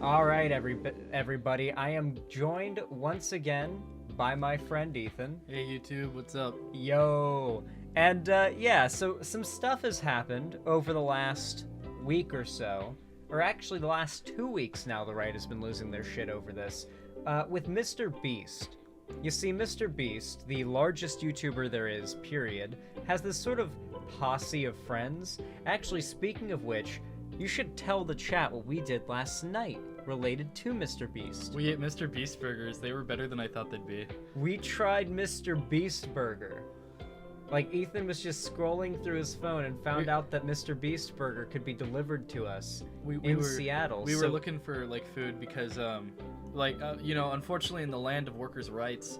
All right, everybody. I am joined once again by my friend Ethan. Hey YouTube, what's up? Yo. And yeah, so some stuff has happened over the last week or so, or actually the last 2 weeks now. The right has been losing their shit over this. With MrBeast. You see, MrBeast, the largest YouTuber there is, period, has this sort of posse of friends. Actually, speaking of which, you should tell the chat what we did last night related to MrBeast. We ate MrBeast burgers. They were better than I thought they'd be. We tried MrBeast Burger. Like, Ethan was just scrolling through his phone and found out that MrBeast Burger could be delivered to us in Seattle. We were looking for like food because, unfortunately, in the land of workers' rights,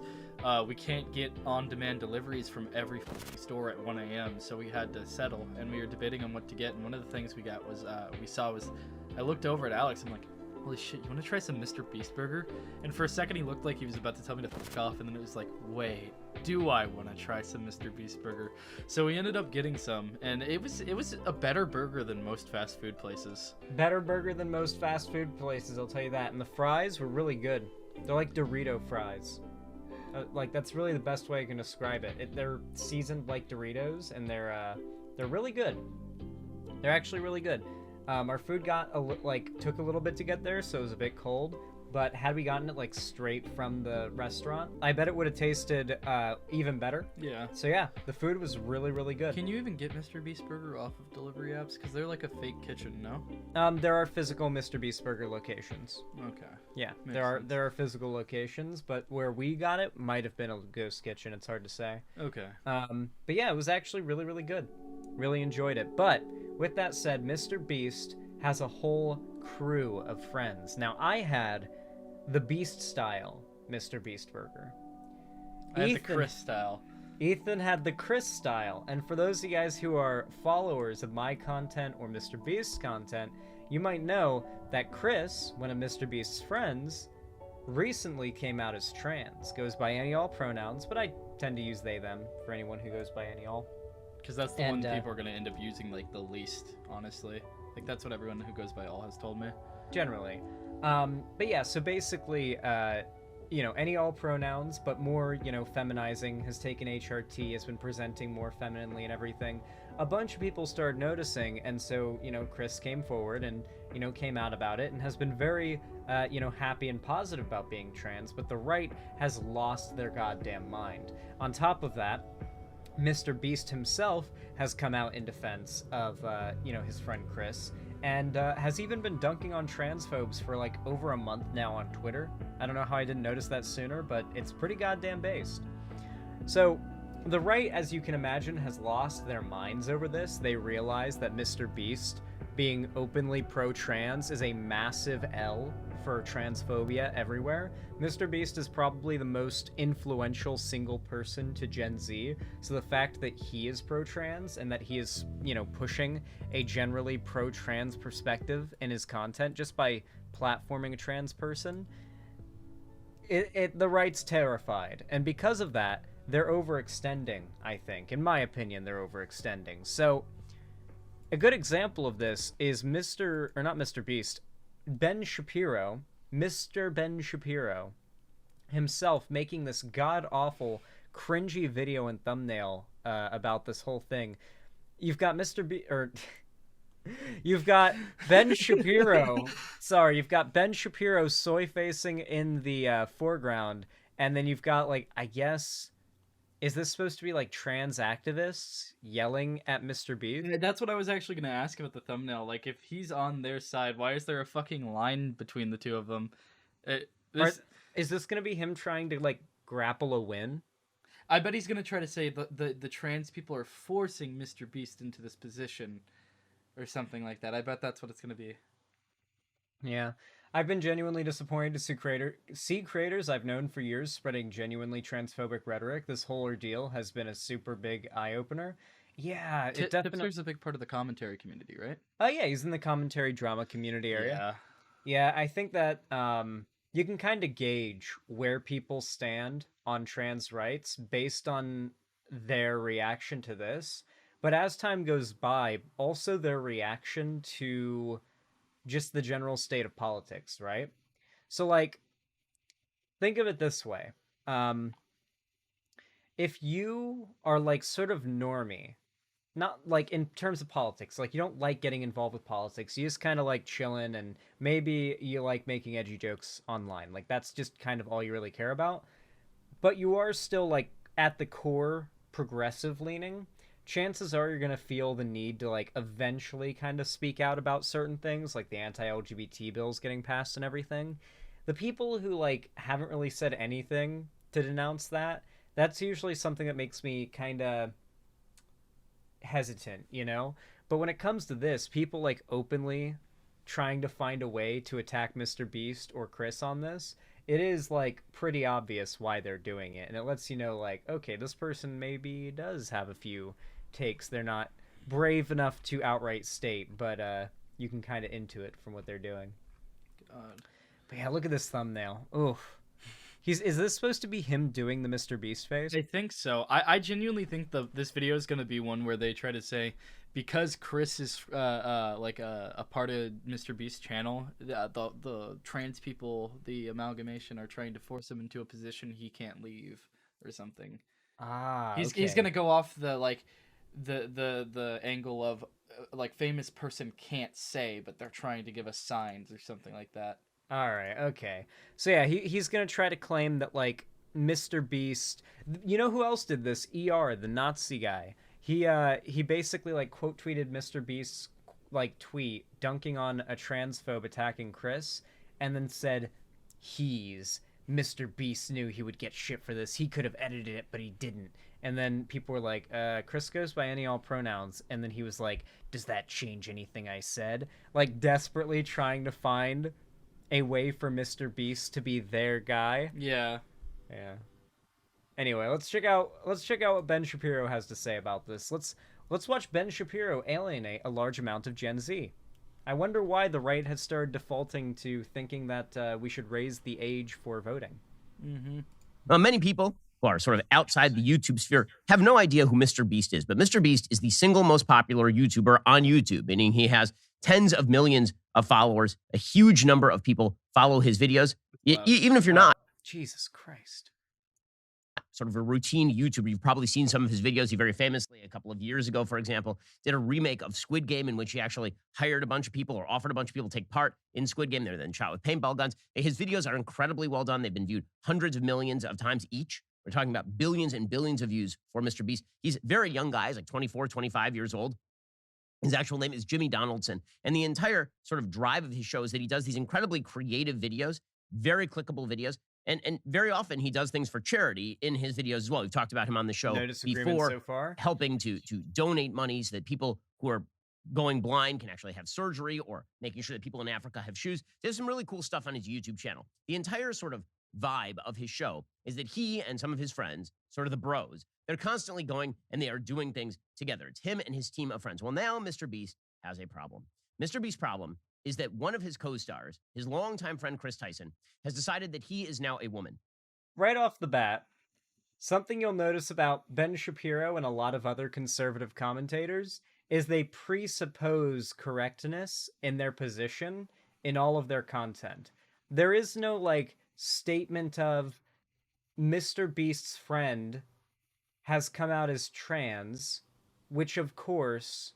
we can't get on-demand deliveries from every store at 1 a.m. So we had to settle, and we were debating on what to get. And one of the things we got was I looked over at Alex. I'm like, holy shit, you want to try some MrBeast Burger? And for a second, he looked like he was about to tell me to fuck off, and then it was like, wait, do I want to try some MrBeast Burger? So we ended up getting some, and it was a better burger than most fast food places. Better burger than most fast food places, I'll tell you that. And the fries were really good. They're like Dorito fries. Like, that's really the best way I can describe it. They're seasoned like Doritos, and they're really good. They're actually really good. Our food took a little bit to get there, so it was a bit cold. But had we gotten it like straight from the restaurant, I bet it would have tasted even better. Yeah. So yeah, the food was really, really good. Can you even get MrBeast Burger off of delivery apps? Because they're like a fake kitchen, no? There are physical MrBeast Burger locations. Okay. Yeah, Makes sense. there are physical locations, but where we got it might have been a ghost kitchen. It's hard to say. Okay. But yeah, it was actually really, really good. Really enjoyed it. But with that said, MrBeast has a whole crew of friends. Now, I had the Beast style MrBeast Burger. I had the Chris style. Ethan had the Chris style. And for those of you guys who are followers of my content or MrBeast's content, you might know that Chris, one of MrBeast's friends, recently came out as trans. Goes by any all pronouns, but I tend to use they them for anyone who goes by any all. Because that's the one people are going to end up using like the least, honestly. Like, that's what everyone who goes by all has told me. Generally. But yeah, so basically, any all pronouns, but more, feminizing, has taken HRT, has been presenting more femininely and everything. A bunch of people started noticing, and so, Chris came forward and, came out about it and has been very, happy and positive about being trans, but the right has lost their goddamn mind. On top of that, MrBeast himself has come out in defense of, his friend Chris, and has even been dunking on transphobes for like over a month now on Twitter. I don't know how I didn't notice that sooner, but it's pretty goddamn based. So the right, as you can imagine, has lost their minds over this. They realize that MrBeast being openly pro-trans is a massive L for transphobia everywhere. MrBeast is probably the most influential single person to Gen Z, so the fact that he is pro-trans and that he is, pushing a generally pro-trans perspective in his content just by platforming a trans person, the right's terrified. And because of that, they're overextending, I think. In my opinion, they're overextending. So a good example of this is MrBeast, Ben Shapiro, Mr. Ben Shapiro himself, making this god-awful, cringy video and thumbnail about this whole thing. You've got you've got Ben Shapiro. Sorry, you've got Ben Shapiro soy-facing in the foreground, and then you've got, like, I guess, is this supposed to be like trans activists yelling at MrBeast? Yeah, that's what I was actually going to ask about the thumbnail. Like, if he's on their side, why is there a fucking line between the two of them? Is this going to be him trying to, like, grapple a win? I bet he's going to try to say the trans people are forcing MrBeast into this position or something like that. I bet that's what it's going to be. Yeah. I've been genuinely disappointed to see creators I've known for years spreading genuinely transphobic rhetoric. This whole ordeal has been a super big eye-opener. Yeah, it definitely... Tipster's a big part of the commentary community, right? Oh yeah, he's in the commentary drama community area. Yeah, I think that you can kind of gauge where people stand on trans rights based on their reaction to this. But as time goes by, also their reaction to just the general state of politics, right? So like, think of it this way. Um, if you are like sort of normie, not like in terms of politics, like you don't like getting involved with politics, you just kind of like chilling, and maybe you like making edgy jokes online, like that's just kind of all you really care about, but you are still like at the core progressive leaning, chances are you're going to feel the need to like eventually kind of speak out about certain things, like the anti-LGBT bills getting passed and everything. The people who like haven't really said anything to denounce that, that's usually something that makes me kind of hesitant, you know? But when it comes to this, people like openly trying to find a way to attack MrBeast or Chris on this, it is like pretty obvious why they're doing it. And it lets you know, like, okay, this person maybe does have a few takes they're not brave enough to outright state, but you can kind of intuit from what they're doing. God. But yeah, look at this thumbnail. Oof. Is this supposed to be him doing the MrBeast face? I think so. I genuinely think this video is gonna be one where they try to say, because Chris is like a part of MrBeast's channel, the trans people, the amalgamation, are trying to force him into a position he can't leave or something. Ah, He's gonna go off the like the angle of like famous person can't say, but they're trying to give us signs or something like that. All right, okay. So yeah, he's gonna try to claim that like MrBeast. You know who else did this? ER, the Nazi guy. He basically like quote tweeted MrBeast's like tweet dunking on a transphobe attacking Chris, and then said, MrBeast knew he would get shit for this. He could have edited it, but he didn't. And then people were like, Chris goes by any all pronouns. And then he was like, does that change anything I said? Like desperately trying to find a way for MrBeast to be their guy. Yeah. Yeah. Anyway, let's check out what Ben Shapiro has to say about this. Let's watch Ben Shapiro alienate a large amount of Gen Z. I wonder why the right has started defaulting to thinking that we should raise the age for voting. Mm-hmm. Well, many people who are sort of outside the YouTube sphere have no idea who MrBeast is, but MrBeast is the single most popular YouTuber on YouTube, meaning he has tens of millions of followers. A huge number of people follow his videos. Even if you're not Jesus Christ, sort of a routine YouTuber, you've probably seen some of his videos. He very famously, a couple of years ago, for example, did a remake of Squid Game in which he actually hired a bunch of people or offered a bunch of people to take part in Squid Game. They're then shot with paintball guns. His videos are incredibly well done. They've been viewed hundreds of millions of times each. We're talking about billions and billions of views for MrBeast. He's a very young guy. He's like 24, 25 years old. His actual name is Jimmy Donaldson. And the entire sort of drive of his show is that he does these incredibly creative videos, very clickable videos. And very often he does things for charity in his videos as well. We've talked about him on the show before, so far. Helping to donate money so that people who are going blind can actually have surgery, or making sure that people in Africa have shoes. There's some really cool stuff on his YouTube channel. The entire sort of vibe of his show is that he and some of his friends, sort of the bros, they're constantly going and they are doing things together. It's him and his team of friends. Well, now MrBeast has a problem. MrBeast's problem is that one of his co-stars, his longtime friend Chris Tyson, has decided that he is now a woman. Right off the bat, something you'll notice about Ben Shapiro and a lot of other conservative commentators is they presuppose correctness in their position in all of their content. There is no like statement of MrBeast's friend has come out as trans, which of course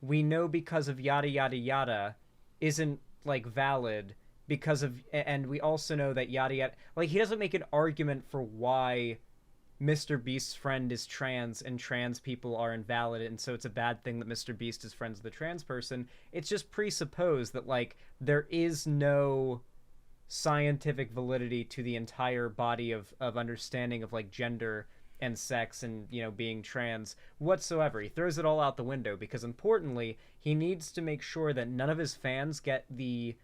we know because of yada yada yada isn't like valid because of, and we also know that yada yada, like he doesn't make an argument for why MrBeast's friend is trans and trans people are invalid, and so it's a bad thing that MrBeast is friends with a trans person. It's just presupposed that like there is no scientific validity to the entire body of understanding of like gender and sex and, you know, being trans whatsoever. He throws it all out the window because, importantly, he needs to make sure that none of his fans get the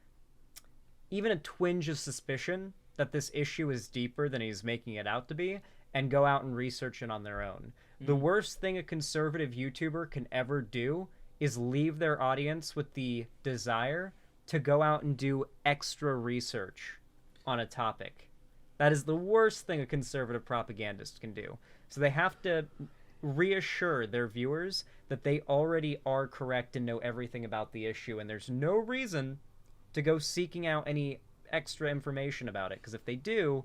even a twinge of suspicion that this issue is deeper than he's making it out to be, and go out and research it on their own. The worst thing a conservative YouTuber can ever do is leave their audience with the desire to go out and do extra research on a topic. That is the worst thing a conservative propagandist can do. So they have to reassure their viewers that they already are correct and know everything about the issue, and there's no reason to go seeking out any extra information about it, because if they do,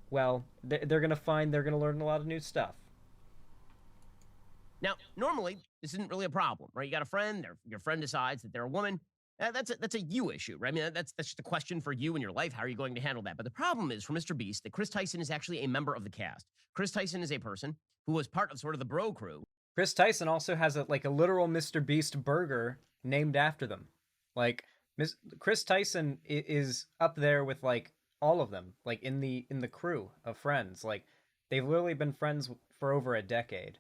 well, they're going to find they're going to learn a lot of new stuff. Now, normally, this isn't really a problem, right? You got a friend, your friend decides that they're a woman. That's a you issue, right? I mean, that's just a question for you in your life. How are you going to handle that? But the problem is for MrBeast that Chris Tyson is actually a member of the cast. Chris Tyson is a person who was part of sort of the bro crew. Chris Tyson also has a literal MrBeast burger named after them. Like Chris Tyson is up there with like all of them, like in the crew of friends. Like they've literally been friends for over a decade.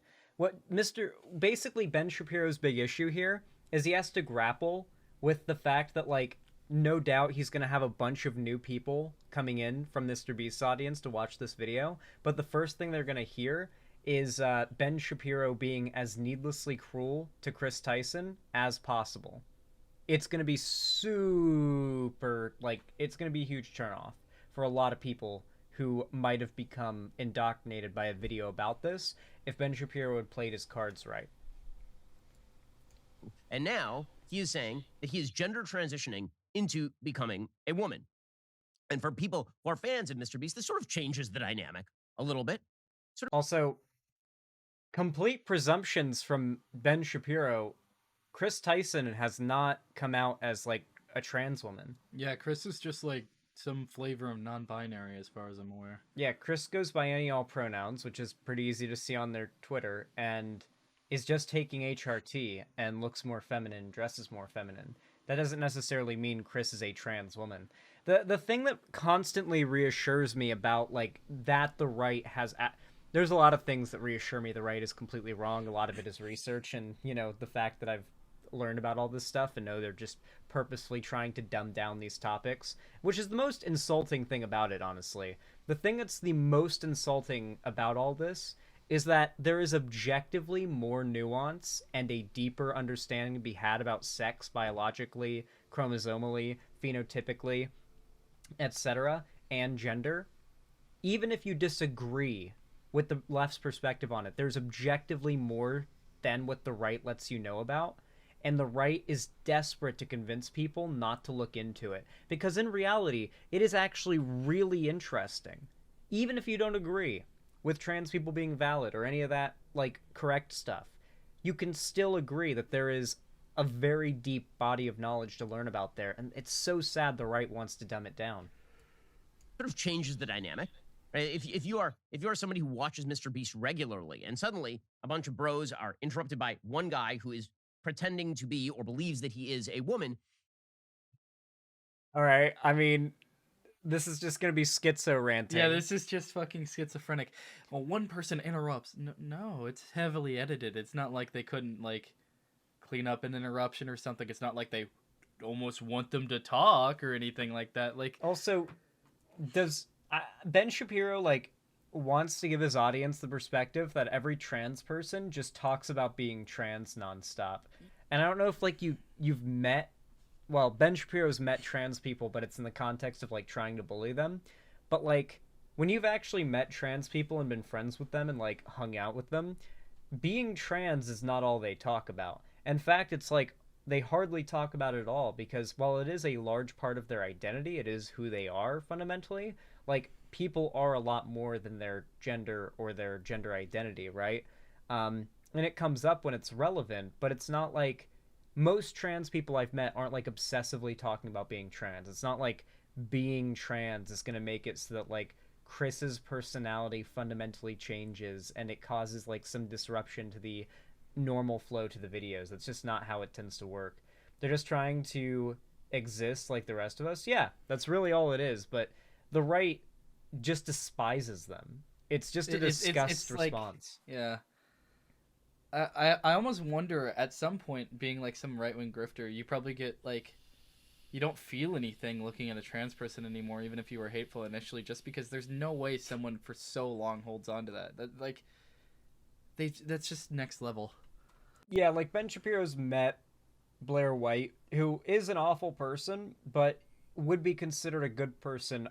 Basically Ben Shapiro's big issue here is he has to grapple with the fact that, like, no doubt he's going to have a bunch of new people coming in from MrBeast's audience to watch this video, but the first thing they're going to hear is Ben Shapiro being as needlessly cruel to Chris Tyson as possible. It's going to be super, like, it's going to be a huge turnoff for a lot of people who might have become indoctrinated by a video about this if Ben Shapiro had played his cards right. And now he is saying that he is gender transitioning into becoming a woman. And for people who are fans of MrBeast, this sort of changes the dynamic a little bit. Also, complete presumptions from Ben Shapiro. Chris Tyson has not come out as, like, a trans woman. Yeah, Chris is just, like, some flavor of non-binary as far as I'm aware. Yeah, Chris goes by any all pronouns, which is pretty easy to see on their Twitter, and is just taking HRT and looks more feminine, dresses more feminine. That doesn't necessarily mean Chris is a trans woman. The thing that constantly reassures me about, like, that the right has... There's a lot of things that reassure me the right is completely wrong. A lot of it is research and, you know, the fact that I've learned about all this stuff and know they're just purposefully trying to dumb down these topics, which is the most insulting thing about it, honestly. The thing that's the most insulting about all this is that there is objectively more nuance and a deeper understanding to be had about sex biologically, chromosomally, phenotypically, etc., and gender. Even if you disagree with the left's perspective on it, there's objectively more than what the right lets you know about. And the right is desperate to convince people not to look into it. Because in reality, it is actually really interesting. Even if you don't agree with trans people being valid or any of that, like, correct stuff, you can still agree that there is a very deep body of knowledge to learn about there. And it's so sad the right wants to dumb it down. Sort of changes the dynamic. Right? If you are somebody who watches MrBeast regularly and suddenly a bunch of bros are interrupted by one guy who is pretending to be or believes that he is a woman. All right, I mean, this is just going to be schizo ranting. Yeah, this is just fucking schizophrenic. Well, one person interrupts. No, it's heavily edited. It's not like they couldn't, like, clean up an interruption or something. It's not like they almost want them to talk or anything like that. Like, also, does Ben Shapiro, like, wants to give his audience the perspective that every trans person just talks about being trans nonstop. And I don't know if, like, you've met, well, Ben Shapiro's met trans people, but it's in the context of, like, trying to bully them. But, like, when you've actually met trans people and been friends with them and, like, hung out with them, being trans is not all they talk about. In fact, it's like they hardly talk about it at all, because while it is a large part of their identity, it is who they are fundamentally, like, people are a lot more than their gender or their gender identity, right? And it comes up when it's relevant, but it's not like most trans people I've met aren't, like, obsessively talking about being trans. It's not like being trans is going to make it so that, like, Chris's personality fundamentally changes and it causes, like, some disruption to the normal flow to the videos. That's just not how it tends to work. They're just trying to exist like the rest of us. Yeah, that's really all it is, but the right just despises them. It's just a disgust response. Like, yeah. I almost wonder at some point, being like some right-wing grifter, you probably get, like, you don't feel anything looking at a trans person anymore, even if you were hateful initially, just because there's no way someone for so long holds on to that. Like, that's just next level. Yeah, like, Ben Shapiro's met Blair White, who is an awful person, but would be considered a good person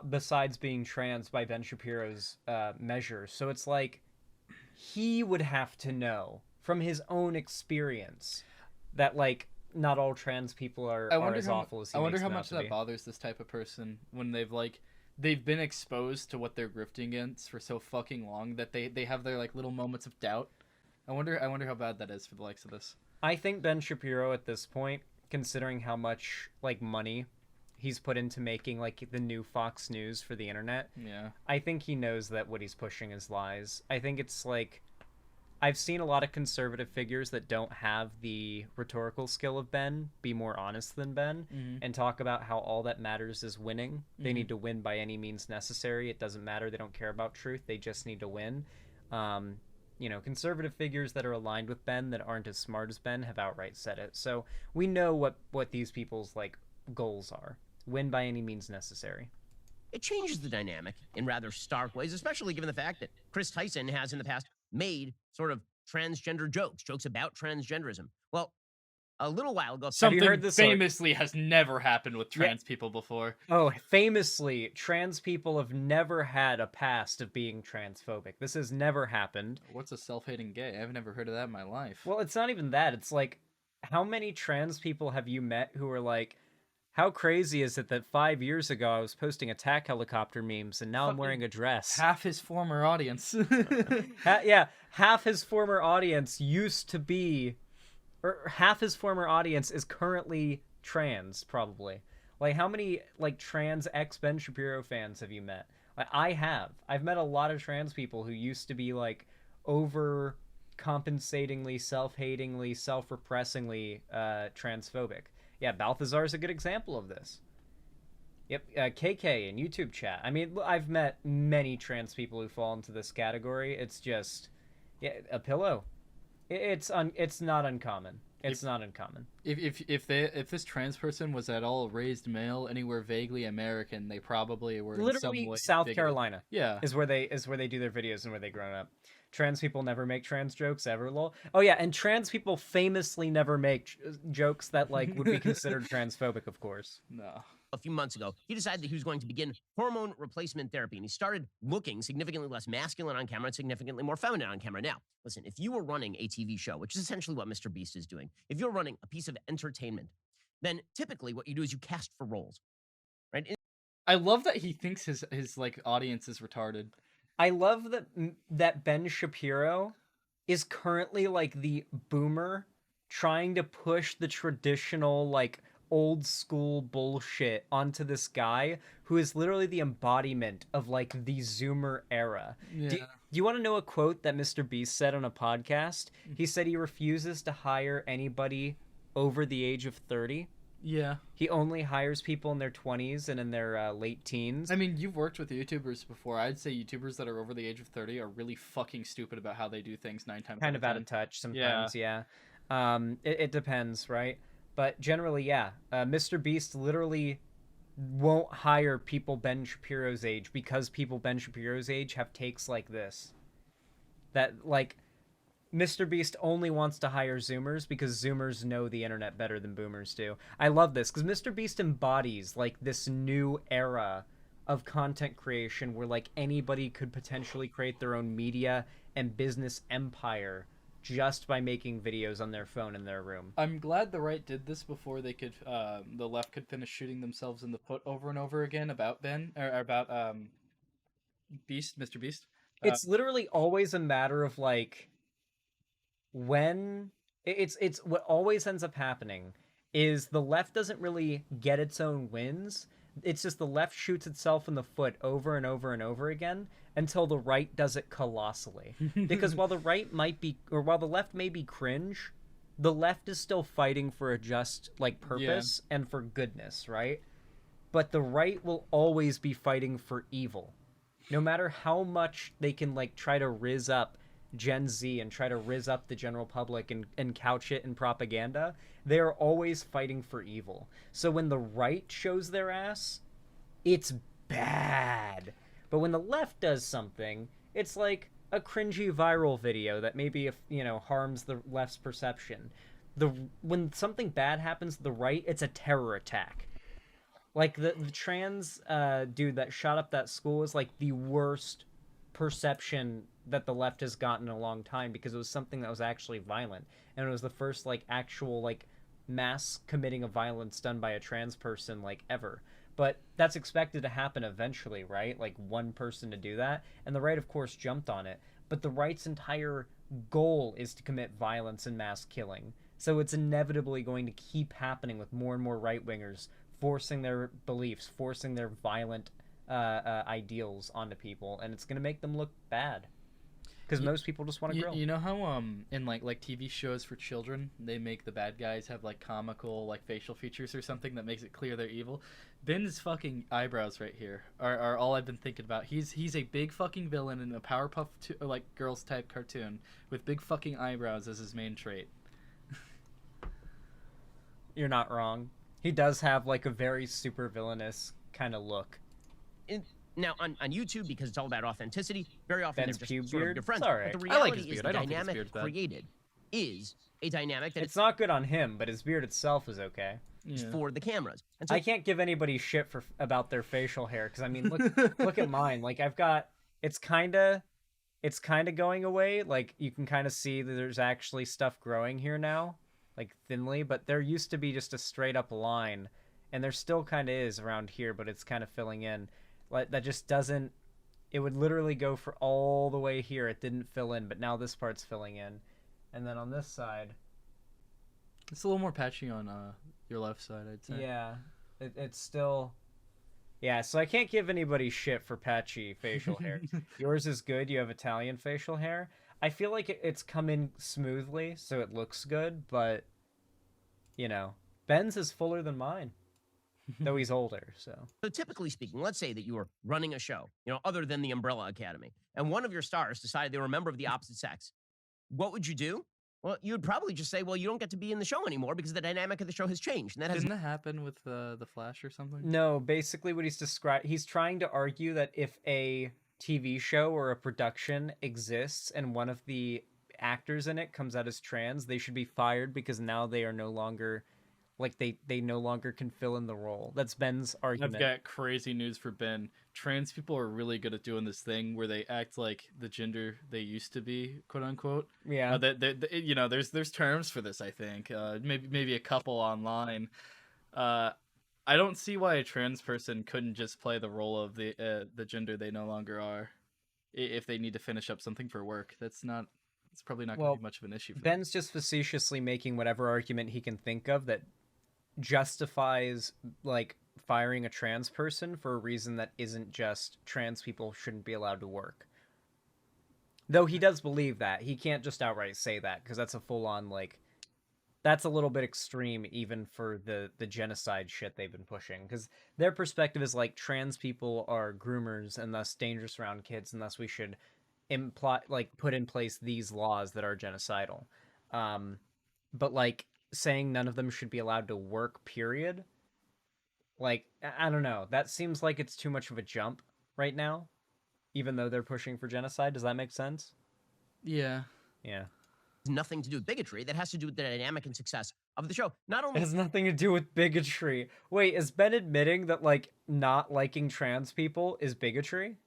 besides being trans by Ben Shapiro's measure. So it's like he would have to know from his own experience that, like, not all trans people are as awful as he I wonder makes how them out much to that be. bothers this type of person when they've been exposed to what they're grifting against for so fucking long that they have their like little moments of doubt. I wonder how bad that is for the likes of this. I think Ben Shapiro at this point, considering how much like money he's put into making like the new Fox News for the internet, Yeah. I think he knows that what he's pushing is lies. I think it's like I've seen a lot of conservative figures that don't have the rhetorical skill of Ben be more honest than Ben and talk about how all that matters is winning. They need to win by any means necessary. It doesn't matter. They don't care about truth. They just need to win. Conservative figures that are aligned with Ben that aren't as smart as Ben have outright said it. So we know what these people's like goals are. Win by any means necessary. It changes the dynamic in rather stark ways, especially given the fact that Chris Tyson has in the past made sort of transgender jokes about transgenderism. Well, a little while ago, Something heard this famously has never happened with trans people before. Oh, famously, trans people have never had a past of being transphobic. This has never happened. What's a self-hating gay? I've never heard of that in my life. Well, it's not even that. It's like, how many trans people have you met who are like, how crazy is it that 5 years ago I was posting attack helicopter memes and now I'm wearing a dress? Half his former audience. Half his former audience used to be, or half his former audience is currently trans, probably. Like, how many like trans ex Ben Shapiro fans have you met? Like, I have. I've met a lot of trans people who used to be like over compensatingly, self-hatingly, self-repressingly transphobic. Yeah, Balthazar's a good example of this. Yep, KK in YouTube chat. I mean, I've met many trans people who fall into this category. It's just, yeah, a pillow. It's not uncommon. It's not uncommon. If this trans person was at all raised male, anywhere vaguely American, they probably were Literally in some way South bigoted. Carolina. Yeah. Is where they do their videos and where they grown up. Trans people never make trans jokes ever, lol. Oh yeah, and trans people famously never make jokes that like would be considered transphobic, of course. No. a few months ago, he decided that he was going to begin hormone replacement therapy, and he started looking significantly less masculine on camera and significantly more feminine on camera. Now, listen, if you were running a TV show, which is essentially what MrBeast is doing, if you're running a piece of entertainment, then typically what you do is you cast for roles, right? I love that he thinks his like audience is retarded. I love that Ben Shapiro is currently like the boomer trying to push the traditional like old school bullshit onto this guy who is literally the embodiment of like the Zoomer era. Yeah. Do you want to know a quote that MrBeast said on a podcast? He said he refuses to hire anybody over the age of 30. Yeah. He only hires people in their 20s and in their late teens. I mean, you've worked with YouTubers before. I'd say YouTubers that are over the age of 30 are really fucking stupid about how they do things 9 times kind of out of touch sometimes, yeah. It depends, right? But generally, yeah. MrBeast literally won't hire people Ben Shapiro's age because people Ben Shapiro's age have takes like this. That, like, MrBeast only wants to hire Zoomers because Zoomers know the internet better than Boomers do. I love this because MrBeast embodies like this new era of content creation where like anybody could potentially create their own media and business empire just by making videos on their phone in their room. I'm glad the right did this before they could, the left could finish shooting themselves in the foot over and over again about Beast, MrBeast. It's literally always a matter of like when it's what always ends up happening is the left doesn't really get its own wins. It's just the left shoots itself in the foot over and over and over again until the right does it colossally. Because while the left may be cringe, the left is still fighting for a just like purpose and for goodness, right? But the right will always be fighting for evil. No matter how much they can like try to rizz up Gen Z and try to rizz up the general public and couch it in propaganda, they are always fighting for evil. So when the right shows their ass, it's bad. But when the left does something, it's like a cringy viral video that maybe harms the left's perception. When something bad happens to the right, it's a terror attack. Like the trans dude that shot up that school is like the worst perception that the left has gotten in a long time because it was something that was actually violent, and it was the first like actual like mass committing of violence done by a trans person like ever. But that's expected to happen eventually, right? Like one person to do that. And the right, of course, jumped on it. But the right's entire goal is to commit violence and mass killing. So it's inevitably going to keep happening with more and more right wingers forcing their beliefs, forcing their violent ideals onto people, and it's going to make them look bad because most people just want to grill. You know how in like TV shows for children they make the bad guys have like comical like facial features or something that makes it clear they're evil. Ben's fucking eyebrows right here are all I've been thinking about. He's a big fucking villain in a Powerpuff like Girls type cartoon with big fucking eyebrows as his main trait. You're not wrong. He does have like a very super villainous kind of look. Now on YouTube, because it's all about authenticity, very often Ben's they're pube just sort of beard? your friends. It's all right. But the I like reality his is beard. the I don't think his dynamic beard's bad. created is a dynamic that It's not good on him, but his beard itself is okay. is for the cameras. And so I can't give anybody shit for about their facial hair because I mean, look at mine. Like I've got, it's kind of going away. Like you can kind of see that there's actually stuff growing here now, like thinly. But there used to be just a straight up line, and there still kind of is around here, but it's kind of filling in. Like that just doesn't. It would literally go for all the way here. It didn't fill in, but now this part's filling in, and then on this side. It's a little more patchy on your left side, I'd say. Yeah, it's still. Yeah, so I can't give anybody shit for patchy facial hair. Yours is good. You have Italian facial hair. I feel like it's come in smoothly, so it looks good, but, you know, Ben's is fuller than mine, though he's older, so. So typically speaking, let's say that you were running a show, other than the Umbrella Academy, and one of your stars decided they were a member of the opposite sex. What would you do? Well, you would probably just say, well, you don't get to be in the show anymore because the dynamic of the show has changed. And that Didn't that happen with the Flash or something? No, basically what he's trying to argue that if a TV show or a production exists and one of the actors in it comes out as trans, they should be fired because now they are no longer, like, they no longer can fill in the role. That's Ben's argument. I've got crazy news for Ben. Trans people are really good at doing this thing where they act like the gender they used to be, quote unquote. Yeah. There's terms for this. I think maybe a couple online. I don't see why a trans person couldn't just play the role of the gender they no longer are, if they need to finish up something for work. It's probably not going to be much of an issue for Ben's just facetiously making whatever argument he can think of that justifies like firing a trans person for a reason that isn't just trans people shouldn't be allowed to work. Though he does believe that. He can't just outright say that because that's a full-on, like, that's a little bit extreme even for the genocide shit they've been pushing, because their perspective is like trans people are groomers and thus dangerous around kids and thus we should put in place these laws that are genocidal. But like saying none of them should be allowed to work, period. Like, I don't know. That seems like it's too much of a jump right now, even though they're pushing for genocide. Does that make sense? Yeah. Yeah. Nothing to do with bigotry. That has to do with the dynamic and success of the show. Not only It has nothing to do with bigotry. Wait, is Ben admitting that, like, not liking trans people is bigotry?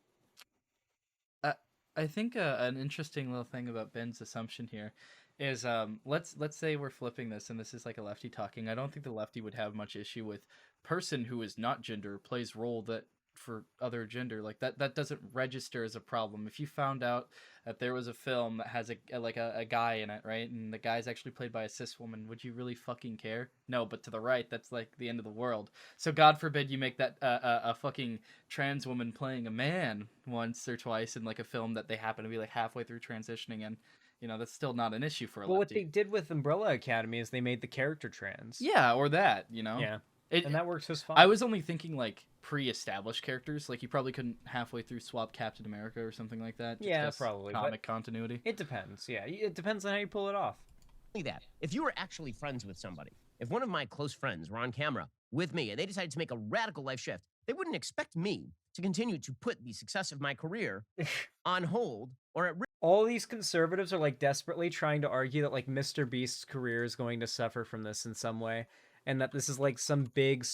I think an interesting little thing about Ben's assumption here is let's say we're flipping this and this is like a lefty talking. I don't think the lefty would have much issue with person who is not gender plays role that for other gender, like that doesn't register as a problem. If you found out that there was a film that has a guy in it, right, and the guy's actually played by a cis woman, would you really fucking care? No, but to the right, that's like the end of the world. So God forbid you make that a fucking trans woman playing a man once or twice in like a film that they happen to be like halfway through transitioning in. That's still not an issue for a Well, lefty. what they did with Umbrella Academy is they made the character trans. Yeah, or that, Yeah. And that works just fine. I was only thinking like pre-established characters. Like you probably couldn't halfway through swap Captain America or something like that. Yeah, 'cause probably, comic continuity. It depends. Yeah, it depends on how you pull it off. that. If you were actually friends with somebody, if one of my close friends were on camera with me and they decided to make a radical life shift, they wouldn't expect me to continue to put the success of my career on hold or at risk. All these conservatives are like desperately trying to argue that like MrBeast's career is going to suffer from this in some way, and that this is like some big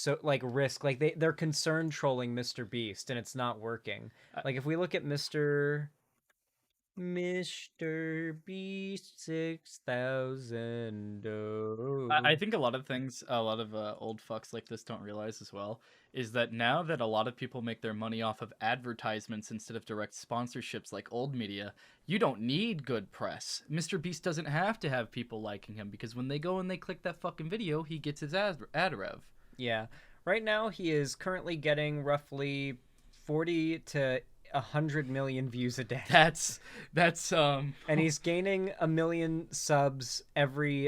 risk. Like they're concerned trolling MrBeast and it's not working. Like if we look at Mr. Beast 6000. I think a lot of things, a lot of old fucks like this don't realize as well, is that now that a lot of people make their money off of advertisements instead of direct sponsorships like old media, you don't need good press. Mr. Beast doesn't have to have people liking him because when they go and they click that fucking video, he gets his ad rev. Yeah. Right now, he is currently getting roughly 40 to 100 million views a day. That's And he's gaining 1 million subs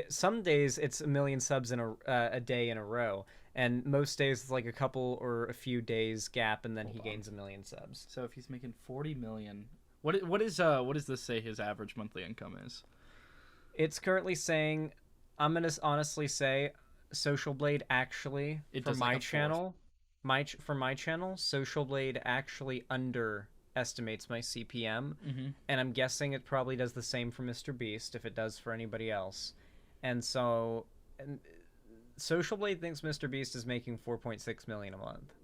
some days it's 1 million subs in a day in a row, and most days it's like a couple or a few days gap, and then he gains 1 million subs. So if he's making 40 million, what does this say his average monthly income is? It's currently saying, I'm gonna honestly say, Social Blade actually, It for does my like a channel, for my channel, Social Blade actually underestimates my CPM, and I'm guessing it probably does the same for MrBeast if it does for anybody else. And so, Social Blade thinks MrBeast is making 4.6 million a month.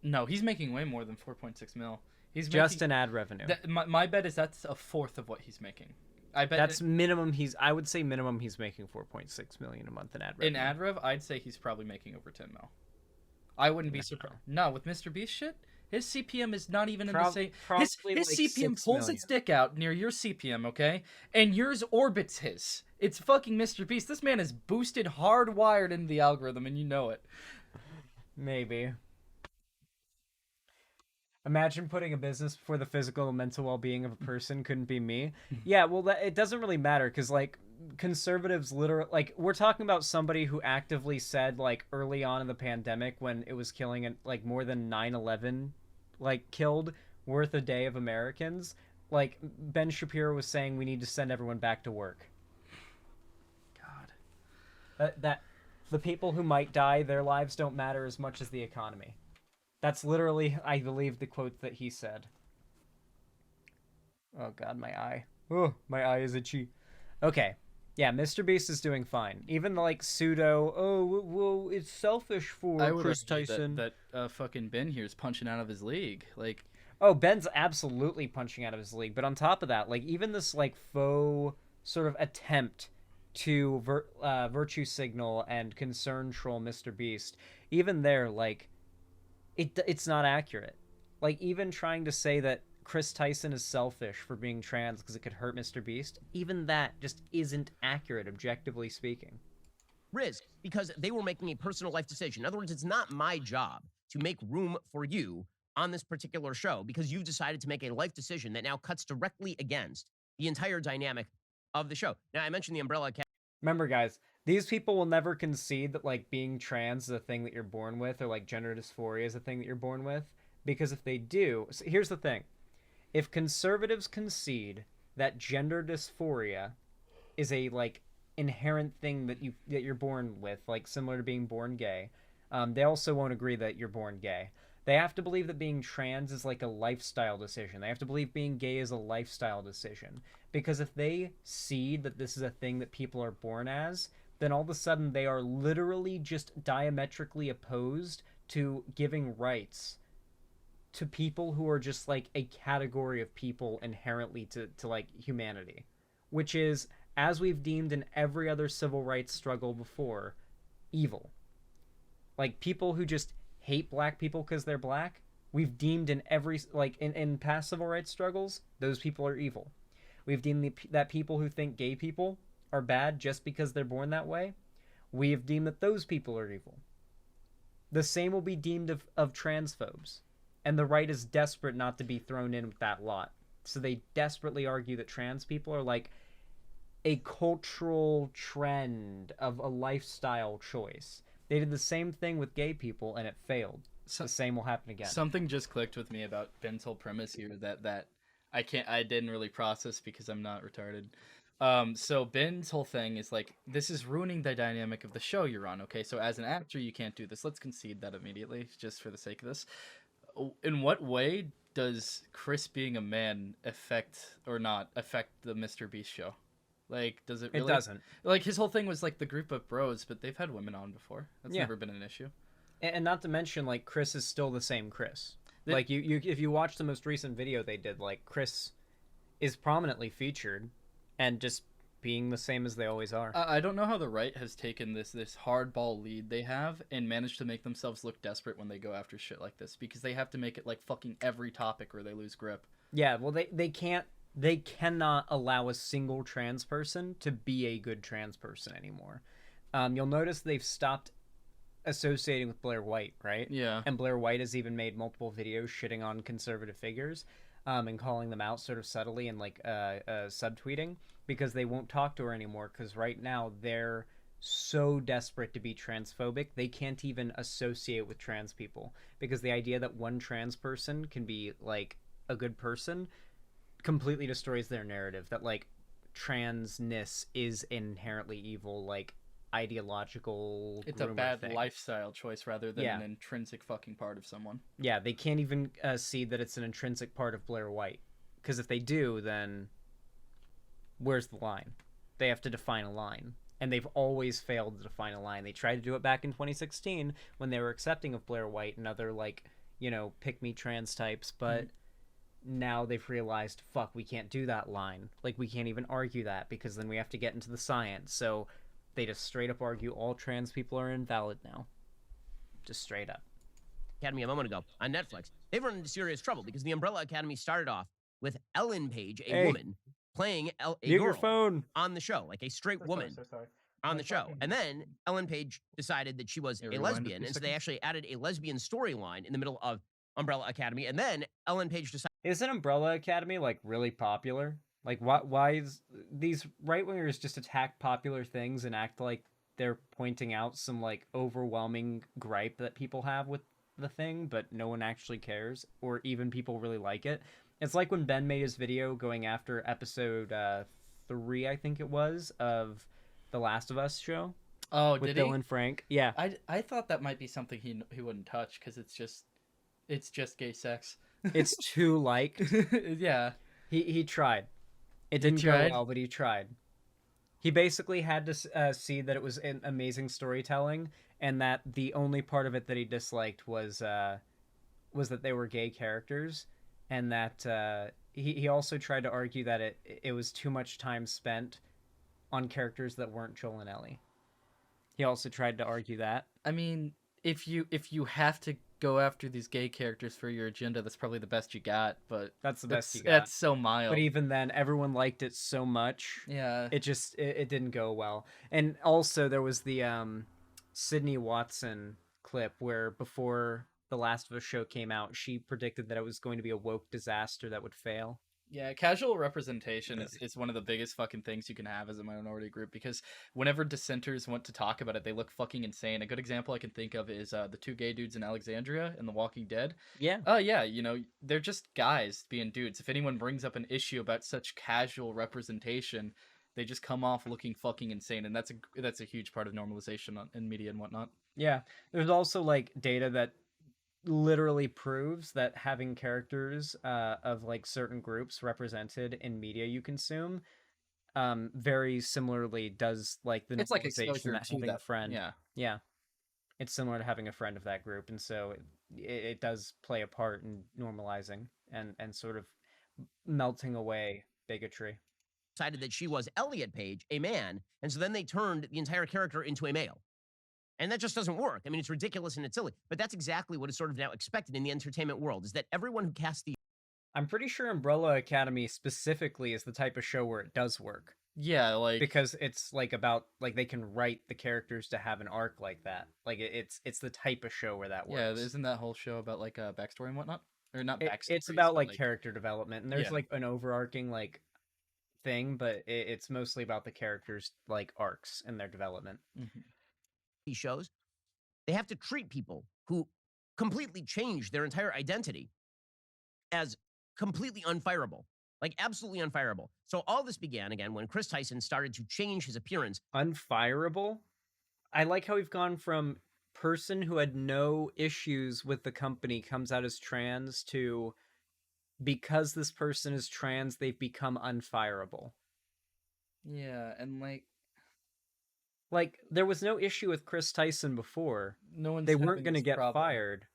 No, he's making way more than 4.6 mil. He's just in ad revenue. My bet is that's a fourth of what he's making. I bet that's minimum. I would say minimum he's making 4.6 million a month in ad revenue. In ad rev, I'd say he's probably making over 10 mil. I wouldn't be surprised. No, with MrBeast shit, his CPM is not even in the same. His like CPM pulls its dick out near your CPM, okay, and yours orbits his. It's fucking MrBeast. This man is boosted, hardwired into the algorithm, and you know it. Maybe. Imagine putting a business before the physical and mental well-being of a person. Couldn't be me. Yeah, well, it doesn't really matter because, like, conservatives literally, like, we're talking about somebody who actively said, like, early on in the pandemic when it was killing, like, more than 9/11, like, killed worth a day of Americans. Like, Ben Shapiro was saying we need to send everyone back to work. God. That the people who might die, their lives don't matter as much as the economy. That's literally, I believe, the quote that he said. Oh god, my eye. Oh, my eye is itchy. Okay. Yeah, MrBeast is doing fine. Even the, like, pseudo, well, it's selfish for Chris Tyson. That fucking Ben here is punching out of his league. Like, oh, Ben's absolutely punching out of his league. But on top of that, like, even this, like, faux sort of attempt to virtue signal and concern troll MrBeast, even there, like, it's not accurate. Like, even trying to say that Chris Tyson is selfish for being trans because it could hurt MrBeast, even that just isn't accurate, objectively speaking. Riz, because they were making a personal life decision. In other words, it's not my job to make room for you on this particular show because you've decided to make a life decision that now cuts directly against the entire dynamic of the show. Now, I mentioned the Umbrella Academy. Remember, guys, these people will never concede that, like, being trans is a thing that you're born with, or, like, gender dysphoria is a thing that you're born with. Because if they do... So here's the thing. If conservatives concede that gender dysphoria is a, like, inherent thing that you're born with, like, similar to being born gay, they also won't agree that you're born gay. They have to believe that being trans is, like, a lifestyle decision. They have to believe being gay is a lifestyle decision. Because if they see that this is a thing that people are born as, then all of a sudden they are literally just diametrically opposed to giving rights to people who are just, like, a category of people inherently to like, humanity. Which is, as we've deemed in every other civil rights struggle before, evil. Like, people who just hate black people because they're black, we've deemed in every, like, in past civil rights struggles, those people are evil. We've deemed that people who think gay people are bad just because they're born that way. We have deemed that those people are evil. The same will be deemed of transphobes. And the right is desperate not to be thrown in with that lot. So they desperately argue that trans people are like a cultural trend of a lifestyle choice. They did the same thing with gay people and it failed. So, the same will happen again. Something just clicked with me about Ben's whole premise here that I didn't really process because I'm not retarded. So Ben's whole thing is like, this is ruining the dynamic of the show you're on, okay? So as an actor, you can't do this. Let's concede that immediately, just for the sake of this. In what way does Chris being a man affect or not affect the MrBeast show? Like, does it really? It doesn't. Like, his whole thing was like the group of bros, but they've had women on before. That's never been an issue. And not to mention, like, Chris is still the same Chris. Like, you if you watch the most recent video they did, like, Chris is prominently featured and just being the same as they always are. I don't know how the right has taken this hardball lead they have and managed to make themselves look desperate when they go after shit like this, because they have to make it like fucking every topic or they lose grip. Yeah, well, they cannot allow a single trans person to be a good trans person anymore. You'll notice they've stopped associating with Blair White, right? Yeah. And Blair White has even made multiple videos shitting on conservative figures, and calling them out sort of subtly and like subtweeting, because they won't talk to her anymore, because right now they're so desperate to be transphobic they can't even associate with trans people, because the idea that one trans person can be like a good person completely destroys their narrative that like transness is inherently evil, like ideological. It's a bad thing. lifestyle choice rather than an intrinsic fucking part of someone. Yeah, they can't even see that it's an intrinsic part of Blair White, because if they do, then where's the line? They have to define a line, and they've always failed to define a line. They tried to do it back in 2016 when they were accepting of Blair White and other like, you know, pick me trans types, but now they've realized, fuck, we can't do that line. Like, we can't even argue that, because then we have to get into the science. So they just straight up argue all trans people are invalid now. Just straight up. Academy a moment ago on Netflix. They've run into serious trouble because the Umbrella Academy started off with Ellen Page, a woman, playing a girl phone on the show, like a straight woman on the show. And then Ellen Page decided that she was a lesbian, and so they actually added a lesbian storyline in the middle of Umbrella Academy. And then Ellen Page decided, isn't Umbrella Academy like really popular? Like, why is these right wingers just attack popular things and act like they're pointing out some like overwhelming gripe that people have with the thing, but no one actually cares, or even people really like it? It's like when Ben made his video going after episode 3, I think it was, of the Last of Us show. Oh, with did Bill he? and Frank. Yeah, I thought that might be something he wouldn't touch, because it's just gay sex. it's too liked. Yeah. He tried. It didn't go well, but he tried. He basically had to see that it was an amazing storytelling, and that the only part of it that he disliked was that they were gay characters, and that he also tried to argue that it was too much time spent on characters that weren't Joel and Ellie. He also tried to argue that. I mean, if you have to go after these gay characters for your agenda, that's probably the best you got, but that's the best you got. That's so mild. But even then, everyone liked it so much. Yeah. It just it didn't go well. And also there was the Sydney Watson clip where before The Last of Us show came out, she predicted that it was going to be a woke disaster that would fail. Yeah, casual representation is one of the biggest fucking things you can have as a minority group, because whenever dissenters want to talk about it, they look fucking insane. A good example I can think of is the two gay dudes in Alexandria in The Walking Dead. Yeah. Oh, yeah, you know, they're just guys being dudes. If anyone brings up an issue about such casual representation, they just come off looking fucking insane, and that's a huge part of normalization in media and whatnot. Yeah. There's also, like, data that literally proves that having characters of like certain groups represented in media you consume very similarly does like the it's like normalization that having a friend. Yeah, it's similar to having a friend of that group, and so it does play a part in normalizing and sort of melting away bigotry. decided that she was Elliot Page, a man, and so then they turned the entire character into a male. And that just doesn't work. I mean, it's ridiculous and it's silly. But that's exactly what is sort of now expected in the entertainment world, is that everyone who casts the... I'm pretty sure Umbrella Academy specifically is the type of show where it does work. Yeah, like... because it's, like, about... like, they can write the characters to have an arc like that. Like, it's the type of show where that works. Yeah, isn't that whole show about, like, backstory and whatnot? Or not backstory. It's about, like, character development. And there's, like, an overarching, like, thing, but it's mostly about the characters' like arcs and their development. Shows, they have to treat people who completely change their entire identity as completely unfireable, like absolutely unfireable. So all this began again when Chris Tyson started to change his appearance. Unfireable? I like how we've gone from person who had no issues with the company comes out as trans to because this person is trans, they've become unfireable. Yeah, and like there was no issue with Chris Tyson before. No one. They weren't going to get fired.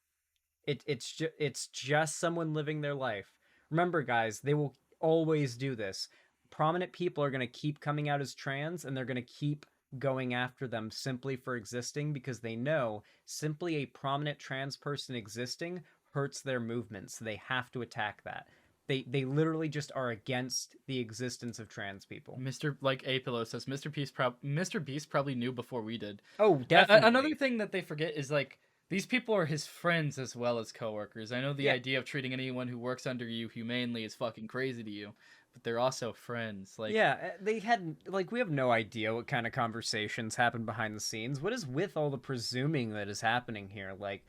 It's just someone living their life. Remember, guys, they will always do this. Prominent people are going to keep coming out as trans, and they're going to keep going after them simply for existing, because they know simply a prominent trans person existing hurts their movement, so they have to attack that. They literally just are against the existence of trans people. Apillo says, Mr. Beast probably knew before we did. Oh, definitely. Another thing that they forget is like these people are his friends as well as coworkers. I know the idea of treating anyone who works under you humanely is fucking crazy to you, but they're also friends. Like, yeah, they had, like, we have no idea what kind of conversations happen behind the scenes. What is with all the presuming that is happening here? Like,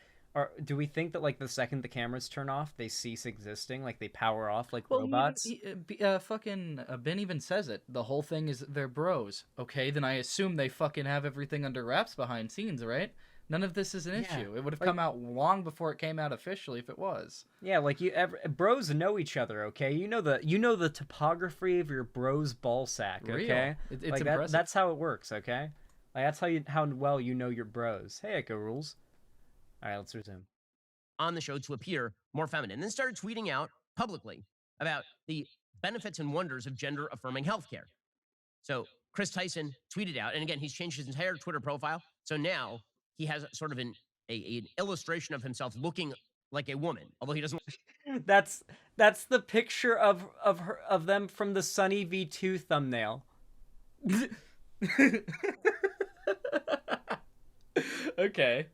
do we think that, like, the second the cameras turn off, they cease existing? Like, they power off like robots? Ben even says it. The whole thing is they're bros. Okay, then I assume they fucking have everything under wraps behind scenes, right? None of this is an issue. It would have come out long before it came out officially if it was. Yeah, like bros know each other, okay? You know the topography of your bro's ball sack, okay? It's like impressive. that's how it works, okay? Like that's how well you know your bros. Hey, Echo Rules. All right, let's resume. On the show to appear more feminine, and then started tweeting out publicly about the benefits and wonders of gender-affirming healthcare. So Chris Tyson tweeted out, and again, he's changed his entire Twitter profile. So now he has sort of an illustration of himself looking like a woman, although he doesn't. That's the picture of them from the Sunny V2 thumbnail. Okay.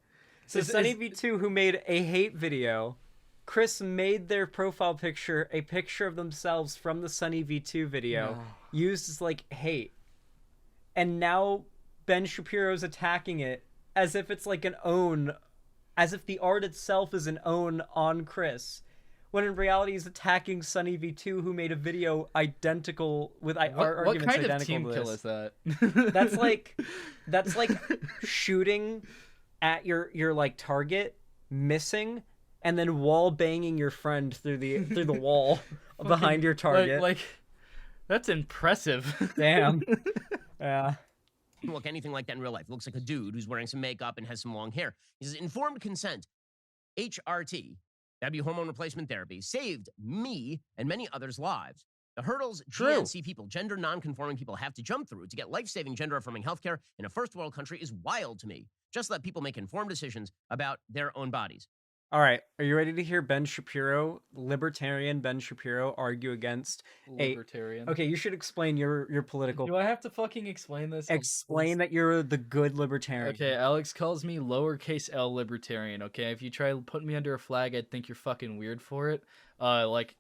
So Sunny V2, who made a hate video, Chris made their profile picture a picture of themselves from the Sunny V2 video, used as like hate. And now Ben Shapiro's attacking it as if it's like an own, as if the art itself is an own on Chris, when in reality he's attacking Sunny V2, who made a video identical with what kind of team kill is that? that's like shooting at your like target, missing, and then wall banging your friend through the wall behind your target. Like that's impressive. Damn. Yeah. Look anything like that in real life. Looks like a dude who's wearing some makeup and has some long hair. He says, informed consent, HRT, that'd be hormone replacement therapy, saved me and many others' lives. The hurdles GNC people, gender non-conforming people, have to jump through to get life-saving gender-affirming healthcare in a first-world country is wild to me. Just let people make informed decisions about their own bodies. All right, are you ready to hear Ben Shapiro, Libertarian Ben Shapiro, argue against Libertarian? Okay, you should explain your political. Do I have to fucking explain this? Explain that you're the good Libertarian. Okay, Alex calls me lowercase L Libertarian. Okay, if you try putting me under a flag, I'd think you're fucking weird for it. Like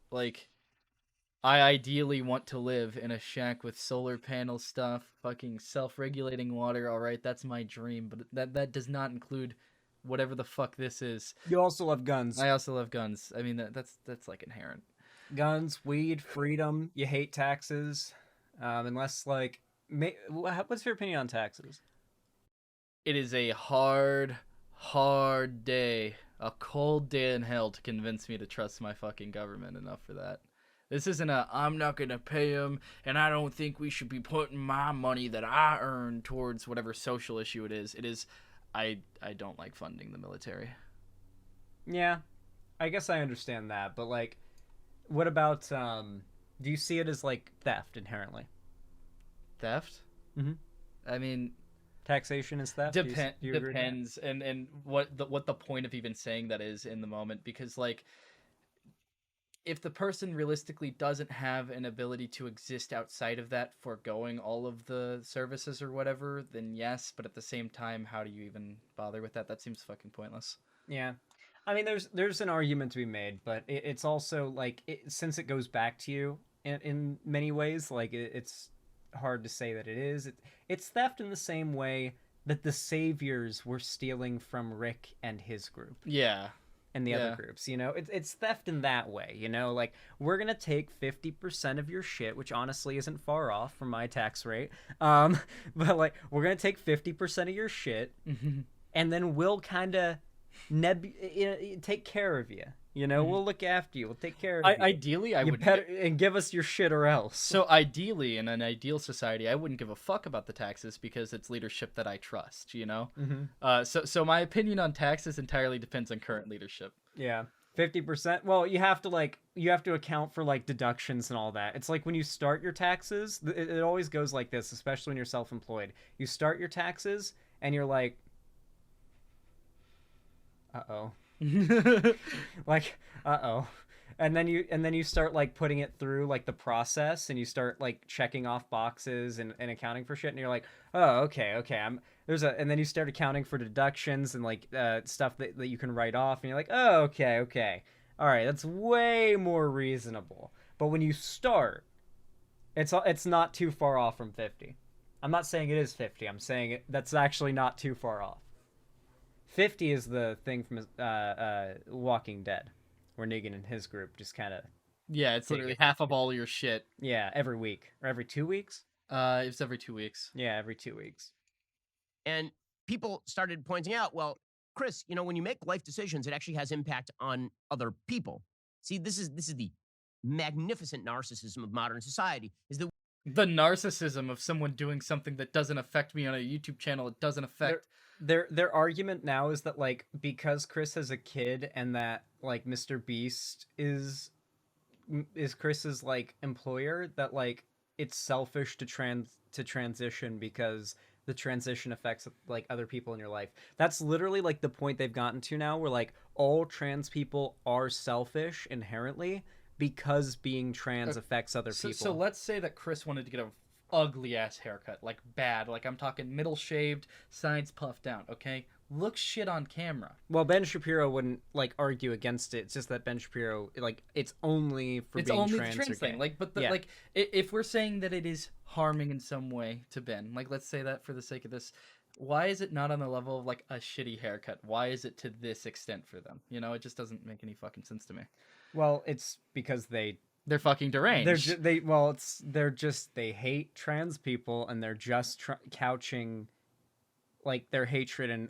I ideally want to live in a shack with solar panel stuff, fucking self-regulating water. All right, that's my dream, but that does not include whatever the fuck this is. You also love guns. I also love guns. I mean, that's like inherent. Guns, weed, freedom. You hate taxes, unless like, what's your opinion on taxes? It is a hard day, a cold day in hell to convince me to trust my fucking government enough for that. This isn't I'm not gonna pay them, and I don't think we should be putting my money that I earn towards whatever social issue it is. It is. I don't like funding the military. Yeah, I guess I understand that, but like, what about do you see it as like theft inherently? Theft? Mm-hmm. I mean, taxation is theft. Depends, and what the point of even saying that is in the moment, because like, if the person realistically doesn't have an ability to exist outside of that, foregoing all of the services or whatever, then yes. But at the same time, how do you even bother with that? That seems fucking pointless. Yeah. I mean, there's an argument to be made, but it's also like, since it goes back to you in many ways, like it's hard to say that it is. It's theft in the same way that the saviors were stealing from Rick and his group. Yeah. And the other groups, you know, it's theft in that way, you know, like, we're gonna take 50% of your shit, which honestly isn't far off from my tax rate, but like, we're gonna take 50% of your shit, and then we'll kind of take care of you, you know, we'll look after you, we'll take care of you. Ideally, I would and give us your shit or else. So ideally, in an ideal society, I wouldn't give a fuck about the taxes because it's leadership that I trust, you know. So my opinion on taxes entirely depends on current leadership. Yeah, 50%. Well, you have to account for like deductions and all that. It's like when you start your taxes, it always goes like this, especially when you're self-employed. You start your taxes and you're like, uh-oh. Like, uh-oh. And then you start like putting it through like the process, and you start like checking off boxes and accounting for shit, and you're like, oh, okay, and then you start accounting for deductions and like stuff that you can write off, and you're like, oh, okay, all right, that's way more reasonable. But when you start, it's not too far off from 50. I'm not saying it is 50. I'm saying that's actually not too far off. 50 is the thing from Walking Dead, where Negan and his group just kind of, Yeah, it's literally half of all your shit. yeah, every week or every 2 weeks. It's every 2 weeks. Yeah, every 2 weeks. And people started pointing out, well, Chris, when you make life decisions, it actually has impact on other people. See, this is the magnificent narcissism of modern society, is that The narcissism of someone doing something that doesn't affect me on a YouTube channel. It doesn't affect. Their argument now is that like because Chris has a kid and that like MrBeast is Chris's like employer, that like it's selfish to transition because the transition affects like other people in your life. That's literally like the point they've gotten to now, where like all trans people are selfish inherently because being trans affects other people. So let's say that Chris wanted to get a ugly ass haircut, like bad, like I'm talking middle shaved, sides puffed down. Okay, looks shit on camera. Well, Ben Shapiro wouldn't like argue against it. It's just that Ben Shapiro, like, it's only for being only trans the trans or gay. thing. Like, but Yeah. like, if we're saying that it is harming in some way to Ben, like, let's say that for the sake of this, why is it not on the level of like a shitty haircut? Why is it to this extent for them? It just doesn't make any fucking sense to me. Well, it's because They're fucking deranged. they hate trans people, and they're just couching like their hatred in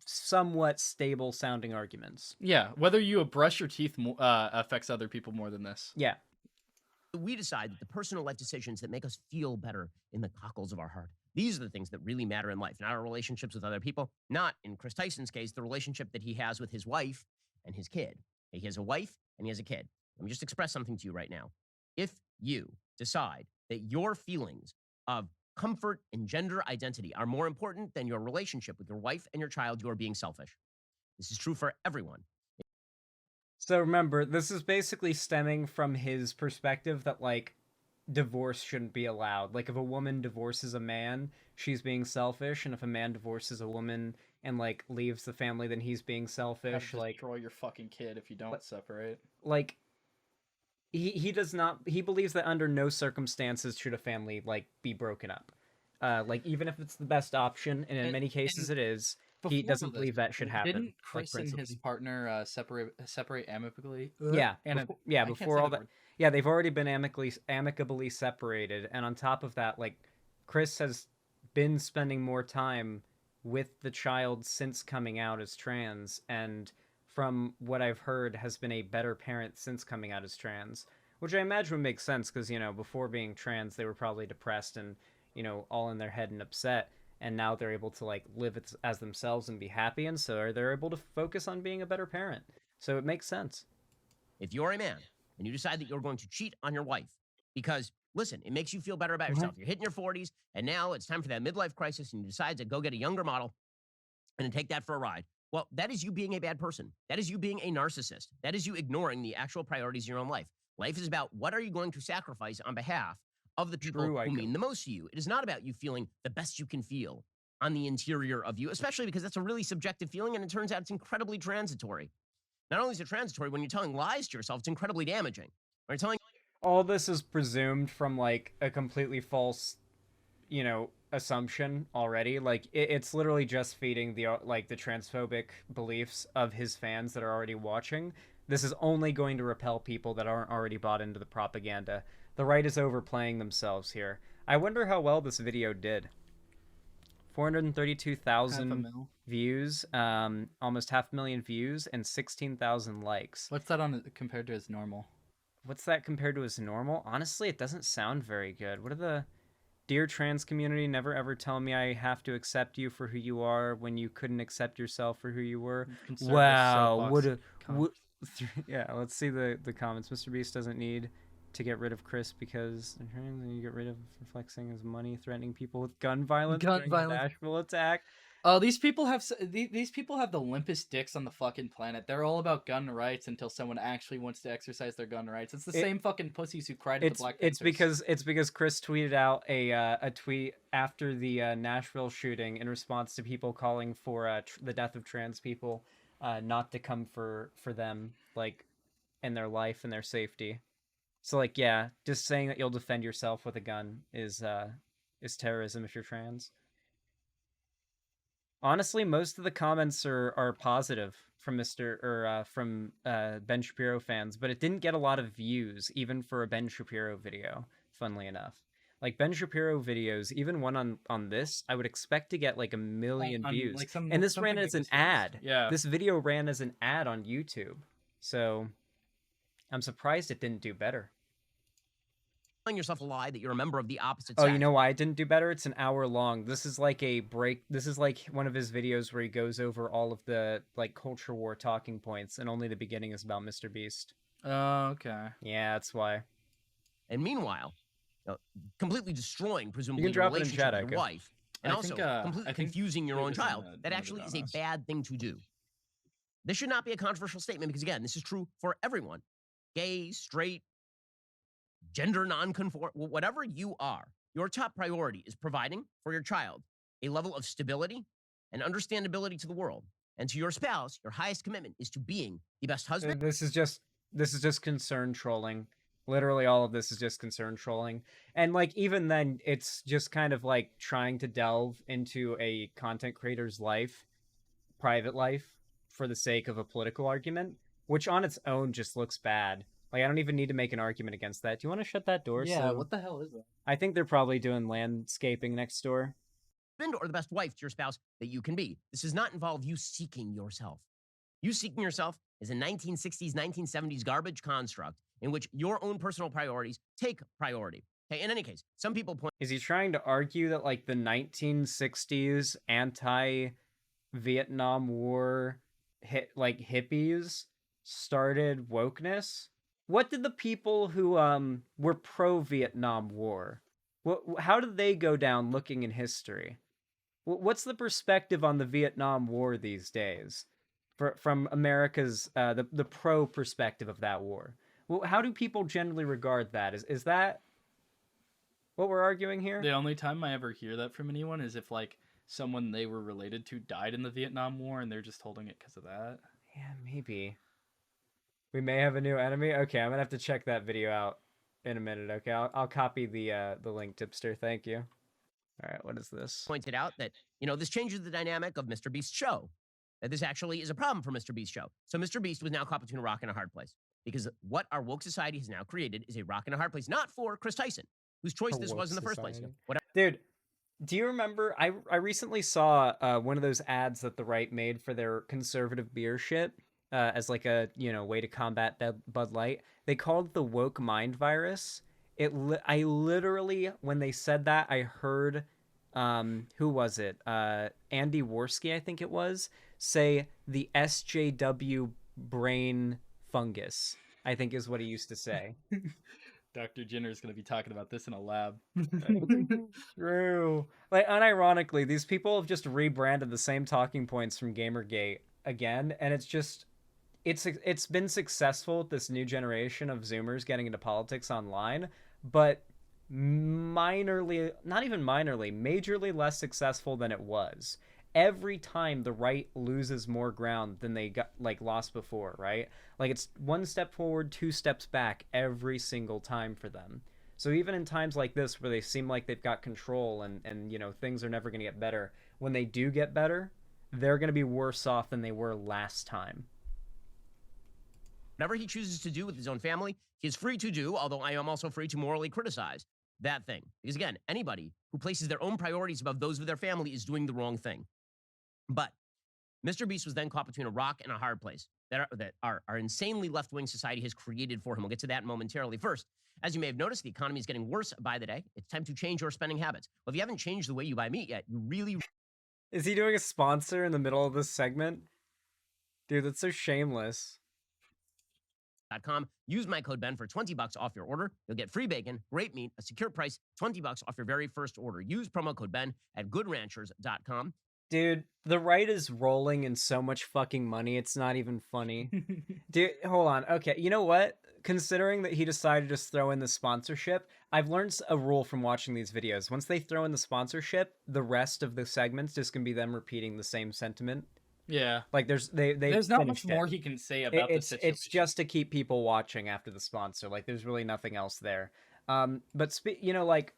somewhat stable sounding arguments. Yeah, whether you brush your teeth affects other people more than this. Yeah. we decide that the personal life decisions that make us feel better in the cockles of our heart, these are the things that really matter in life, not our relationships with other people, not, in Chris Tyson's case, the relationship that he has with his wife and his kid. He has a wife and he has a kid. Let me just express something to you right now. If you decide that your feelings of comfort and gender identity are more important than your relationship with your wife and your child, you are being selfish. This is true for everyone. So remember, this is basically stemming from his perspective that like divorce shouldn't be allowed. Like if a woman divorces a man, she's being selfish, and if a man divorces a woman and like leaves the family, then he's being selfish. Like destroy your fucking kid if you don't separate. Like he does not. He believes that under no circumstances should a family like be broken up. Like even if it's the best option, and in many cases it is. He doesn't believe that should happen. Didn't Chris and his partner separate amicably? Yeah, before all that. Yeah, they've already been amicably separated, and on top of that, like Chris has been spending more time with the child since coming out as trans, and from what I've heard, has been a better parent since coming out as trans, which I imagine would make sense because before being trans, they were probably depressed and all in their head and upset. And now they're able to like live as themselves and be happy, and so they're able to focus on being a better parent. So it makes sense. If you're a man and you decide that you're going to cheat on your wife because, listen, it makes you feel better about yourself. You're hitting your 40s, and now it's time for that midlife crisis, and you decide to go get a younger model and take that for a ride. Well, that is you being a bad person. That is you being a narcissist. That is you ignoring the actual priorities of your own life. Life is about what are you going to sacrifice on behalf of the people who mean the most to you. It is not about you feeling the best you can feel on the interior of you, especially because that's a really subjective feeling, and it turns out it's incredibly transitory. Not only is it transitory, when you're telling lies to yourself, it's incredibly damaging. When you're telling all this is presumed from like a completely false, assumption already. Like it's literally just feeding the the transphobic beliefs of his fans that are already watching. This is only going to repel people that aren't already bought into the propaganda. The right is overplaying themselves here. I wonder how well this video did. 432,000 views, almost 500,000 views, and 16,000 likes. What's that on compared to his normal? What's that compared to his normal? Honestly, it doesn't sound very good. What are the... Dear trans community, never ever tell me I have to accept you for who you are when you couldn't accept yourself for who you were. Conservative Wow, soapbox what yeah, let's see the comments. Mr. Beast doesn't need to get rid of Chris because you get rid of flexing his money, threatening people with gun violence during the Nashville attack. Oh, these people have these people have the limpest dicks on the fucking planet. They're all about gun rights until someone actually wants to exercise their gun rights. It's the same fucking pussies who cried at the Black Panthers. It's because Chris tweeted out a tweet after the Nashville shooting in response to people calling for the death of trans people, not to come for them, like, in their life and their safety. So, like, yeah, just saying that you'll defend yourself with a gun is terrorism if you're trans. Honestly, most of the comments are positive from Ben Shapiro fans, but it didn't get a lot of views even for a Ben Shapiro video. Funnily enough, like Ben Shapiro videos, even one on this, I would expect to get like 1 million views. Like and this ran as an ad. Yeah, this video ran as an ad on YouTube, so I'm surprised it didn't do better. Telling yourself a lie that you're a member of the opposite sex. sex. You know why it didn't do better? It's an hour long. This is like a break. This is like one of his videos where he goes over all of the like culture war talking points, and only the beginning is about MrBeast. Oh, okay. Yeah, that's why. And meanwhile, completely destroying presumably you can your drop relationship it in chat, with your wife, and I also think, completely confusing your own child. That actually is a bad thing to do. This should not be a controversial statement because, again, this is true for everyone. Gay, straight, gender non-conform, whatever you are, your top priority is providing for your child a level of stability and understandability to the world. And to your spouse, your highest commitment is to being the best husband. This is just concern trolling. Literally all of this is just concern trolling. And like even then it's just kind of like trying to delve into a content creator's life, private life, for the sake of a political argument, which on its own just looks bad. Like, I don't even need to make an argument against that. Do you want to shut that door? Yeah, what the hell is that? I think they're probably doing landscaping next door. Or the best wife to your spouse that you can be. This does not involve you seeking yourself. You seeking yourself is a 1960s, 1970s garbage construct in which your own personal priorities take priority. Okay, in any case, some people point... Is he trying to argue that, like, the 1960s anti-Vietnam War hippies started wokeness? What did the people who were pro-Vietnam War, how did they go down looking in history? What's the perspective on the Vietnam War these days, from America's the pro perspective of that war? Well, how do people generally regard that? Is that what we're arguing here? The only time I ever hear that from anyone is if like someone they were related to died in the Vietnam War and they're just holding it because of that. Yeah, maybe. We may have a new enemy. Okay, I'm gonna have to check that video out in a minute. Okay, I'll copy the link, Tipster. Thank you. All right, what is this? Pointed out that, you know, this changes the dynamic of MrBeast's show. That this actually is a problem for MrBeast's show. So MrBeast was now caught between a rock and a hard place. Because what our woke society has now created is a rock and a hard place. Not for Chris Tyson, whose choice this was in the first place. Dude, do you remember, I recently saw one of those ads that the right made for their conservative beer shit. As like a, you know, way to combat Bud Light. They called it the woke mind virus. I literally, when they said that, I heard, who was it? Andy Worski, I think it was, say the SJW brain fungus, I think is what he used to say. Dr. Jenner is going to be talking about this in a lab. True. Like, unironically, these people have just rebranded the same talking points from Gamergate again, and it's just... It's been successful with this new generation of Zoomers getting into politics online, but majorly less successful than it was. Every time the right loses more ground than they got lost before, right? Like it's one step forward, two steps back every single time for them. So even in times like this where they seem like they've got control and you know things are never going to get better, when they do get better, they're going to be worse off than they were last time. Whatever he chooses to do with his own family, he is free to do, although I am also free to morally criticize that thing. Because again, anybody who places their own priorities above those of their family is doing the wrong thing. But MrBeast was then caught between a rock and a hard place that our insanely left-wing society has created for him. We'll get to that momentarily. First, As you may have noticed, the economy is getting worse by the day. It's time to change your spending habits. Well, if you haven't changed the way you buy meat yet, you really Is he doing a sponsor in the middle of this segment? Dude, that's so shameless. .com. Use my code Ben for $20 off your order. You'll get free bacon, great meat, a secure price, $20 off your very first order. Use promo code Ben at goodranchers.com. Dude, the right is rolling in so much fucking money, it's not even funny. Dude, hold on. Okay, you know what? Considering that he decided to just throw in the sponsorship, I've learned a rule from watching these videos. Once they throw in the sponsorship, the rest of the segments just gonna be them repeating the same sentiment. Yeah. Like there's not much finished more it. he can say about the situation. It's just to keep people watching after the sponsor. Like there's really nothing else there. But you know, like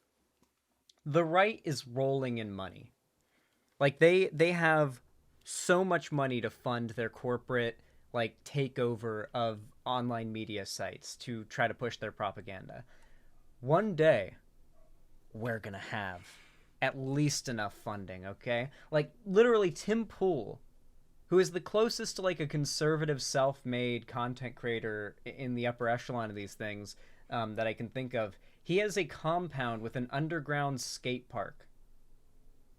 the right is rolling in money. Like they have so much money to fund their corporate like takeover of online media sites to try to push their propaganda. One day we're going to have at least enough funding, okay? Like literally Tim Pool, who is the closest to like a conservative self-made content creator in the upper echelon of these things that I can think of. He has a compound with an underground skate park.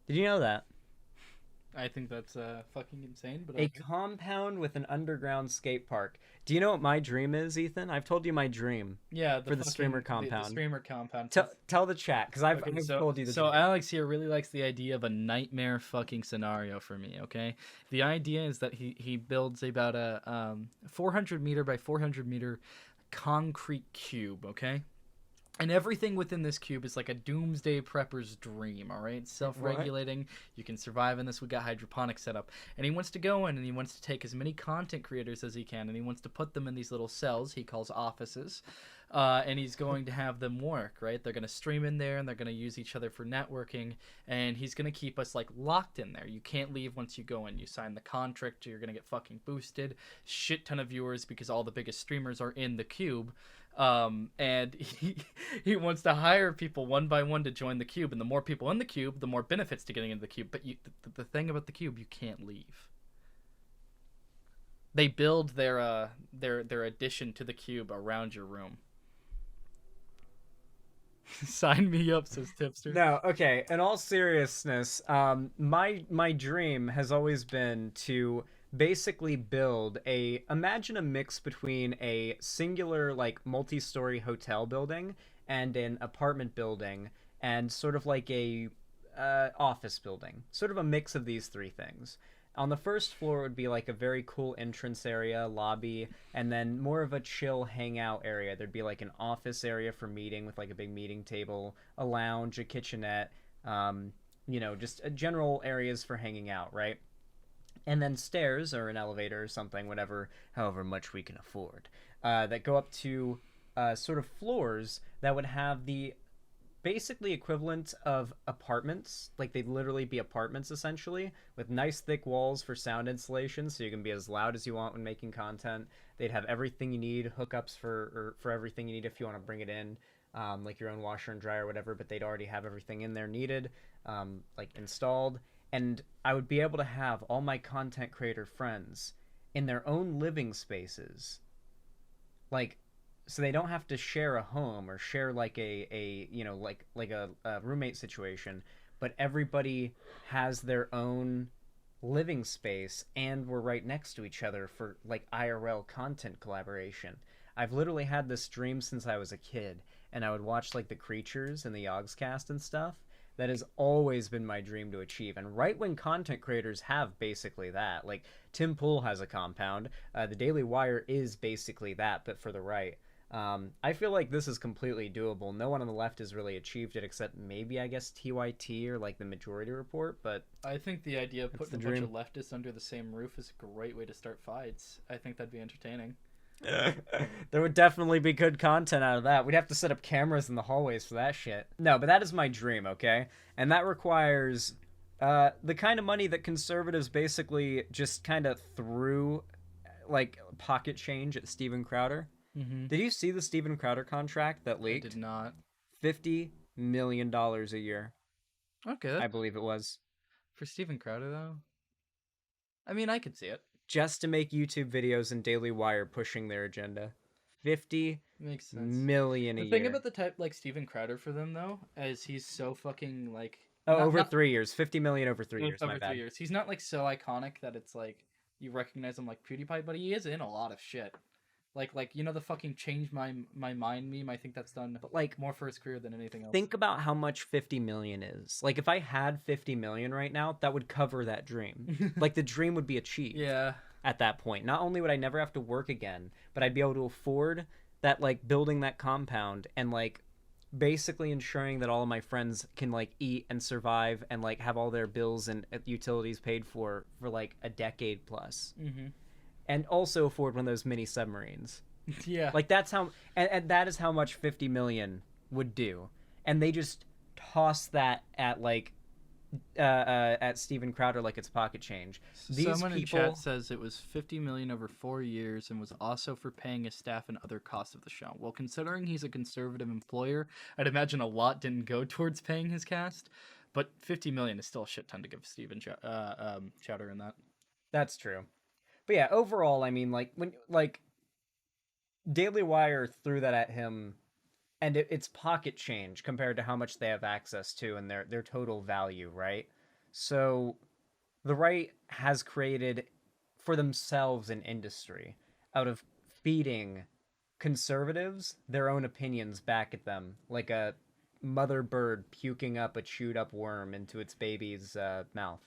Did you know that? I think that's fucking insane. But A compound with an underground skate park. Do you know what my dream is, Ethan? I've told you my dream. yeah, for the streamer compound. The streamer compound. Tell the chat, because I've told you the So dream. Alex here really likes the idea of a nightmare fucking scenario for me. Okay, the idea is that he builds about a 400 meter by 400 meter concrete cube. Okay. And everything within this cube is like a doomsday prepper's dream, all right? Self-regulating. You can survive in this. We got hydroponics set up. And he wants to go in and he wants to take as many content creators as he can and he wants to put them in these little cells he calls offices. And he's going to have them work, right? They're going to stream in there and they're going to use each other for networking. And he's going to keep us like locked in there. You can't leave once you go in. You sign the contract, you're going to get fucking boosted. Shit ton of viewers because all the biggest streamers are in the cube. And he wants to hire people one by one to join the cube, and the more people in the cube, the more benefits to getting into the cube. But the thing about the cube, you can't leave. They build their addition to the cube around your room. Sign me up, says Tipster. No, okay. In all seriousness, my dream has always been to basically build imagine a mix between a singular like multi-story hotel building and an apartment building and sort of like a office building, sort of a mix of these three things. On the first floor would be like a very cool entrance area, lobby, and then more of a chill hangout area. There'd be like an office area for meeting with like a big meeting table, a lounge, a kitchenette, you know, just general areas for hanging out, right? And then stairs or an elevator or something, whatever, however much we can afford, that go up to sort of floors that would have the basically equivalent of apartments. Like they'd literally be apartments essentially, with nice thick walls for sound insulation, so you can be as loud as you want when making content. They'd have everything you need, hookups for everything you need if you want to bring it in, like your own washer and dryer or whatever. But they'd already have everything in there needed, like installed. And I would be able to have all my content creator friends in their own living spaces, like, so they don't have to share a home or share like a you know like a roommate situation, but everybody has their own living space and we're right next to each other for like IRL content collaboration. I've literally had this dream since I was a kid, and I would watch like the Creatures and the Yogscast and stuff. That has always been my dream to achieve. And right-wing content creators have basically that. Like, Tim Pool has a compound. The Daily Wire is basically that, but for the right. I feel like this is completely doable. No one on the left has really achieved it, except maybe, I guess, TYT or, like, the Majority Report, but... I think the idea of putting a bunch of leftists under the same roof is a great way to start fights. I think that'd be entertaining. There would definitely be good content out of that. We'd have to set up cameras in the hallways for that shit. No, but that is my dream, okay? And that requires the kind of money that conservatives basically just kind of threw, like, pocket change at Steven Crowder. Mm-hmm. Did you see the Steven Crowder contract that leaked? I did not. $50 million a year. Okay. I believe it was. For Steven Crowder, though? I mean, I could see it. Just to make YouTube videos and Daily Wire pushing their agenda. 50 Makes sense. million a The thing year. about the type like Steven Crowder for them though, is he's so fucking like Oh, not, over not 3 years. 50 million over 3 years. My over bad. 3 years. He's not like so iconic that it's like you recognize him like PewDiePie, but he is in a lot of shit. Like you know the fucking change my mind meme. I think that's done But like, more for his career than anything else. think about how much 50 million is. Like, if I had 50 million right now, that would cover that dream. Like, the dream would be achieved. Yeah. At that point, not only would I never have to work again, but I'd be able to afford that, like, building that compound and like basically ensuring that all of my friends can like eat and survive and like have all their bills and utilities paid for like a decade plus. Mm-hmm. And also afford one of those mini submarines. Yeah. Like, that's how, and that is how much 50 million would do. And they just toss that at like at Steven Crowder like it's pocket change. These Someone in people, chat says it was 50 million over 4 years and was also for paying his staff and other costs of the show. Well, considering he's a conservative employer, I'd imagine a lot didn't go towards paying his cast, but 50 million is still a shit ton to give Steven Chowder in that. that's true. But yeah, overall, I mean, like, when like Daily Wire threw that at him, and it's pocket change compared to how much they have access to and their total value, right? So the right has created for themselves an industry out of feeding conservatives their own opinions back at them, like a mother bird puking up a chewed up worm into its baby's mouth.